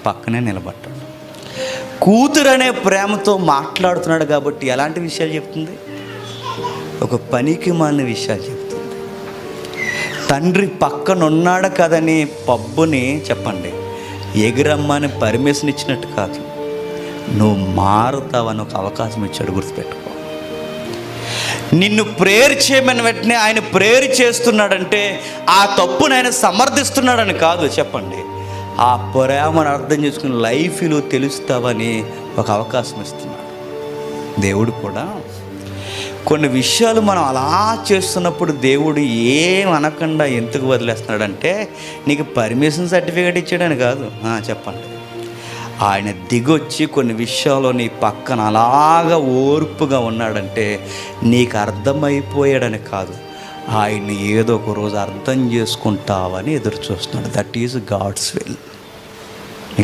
పక్కనే నిలబడ్డాడు. కూతురు అనే ప్రేమతో మాట్లాడుతున్నాడు కాబట్టి ఎలాంటి విషయాలు చెప్తుంది? ఒక పనికి మాలిన విషయాలు చెప్తుంది. తండ్రి పక్కన ఉన్నాడు కదని పబ్బుని చెప్పండి ఎగిరమ్మని పర్మిషన్ ఇచ్చినట్టు కాదు, నువ్వు మారుతావని ఒక అవకాశం ఇచ్చాడు. గుర్తుపెట్టుకో. నిన్ను ప్రేయర్ చేయమని వెంటనే ఆయన ప్రేయర్ చేస్తున్నాడంటే ఆ తప్పును ఆయన సమర్థిస్తున్నాడని కాదు. చెప్పండి, ఆ ప్రేమను అర్థం చేసుకుని లైఫ్లో తెలుస్తావని ఒక అవకాశం ఇస్తున్నాడు. దేవుడు కూడా కొన్ని విషయాలు మనం అలా చేస్తున్నప్పుడు దేవుడు ఏం అనకుండా ఎందుకు వదిలేస్తున్నాడంటే నీకు పర్మిషన్ సర్టిఫికేట్ ఇచ్చాడని కాదు. చెప్పండి, ఆయన దిగొచ్చి కొన్ని విషయాల్లో నీ పక్కన అలాగా ఓర్పుగా ఉన్నాడంటే నీకు అర్థమైపోయాడని కాదు, ఆయన్ని ఏదో ఒక రోజు అర్థం చేసుకుంటావని ఎదురు చూస్తున్నాడు. That is God's will.